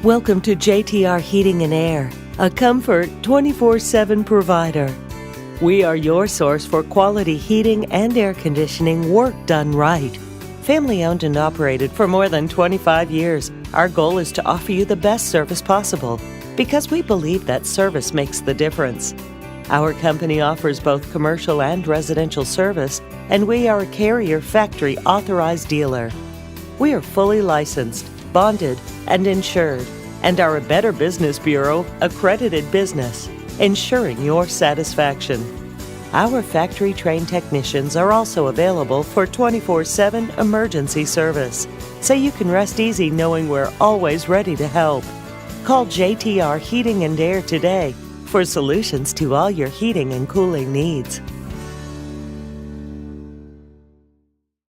Welcome to JTR Heating and Air, a comfort 24/7 provider. We are your source for quality heating and air conditioning work done right. Family owned and operated for more than 25 years, our goal is to offer you the best service possible because we believe that service makes the difference. Our company offers both commercial and residential service, and we are a Carrier Factory authorized dealer. We are fully licensed, bonded, and insured, and are a Better Business Bureau accredited business, ensuring your satisfaction. Our factory-trained technicians are also available for 24/7 emergency service, so you can rest easy knowing we're always ready to help. Call JTR Heating and Air today for solutions to all your heating and cooling needs.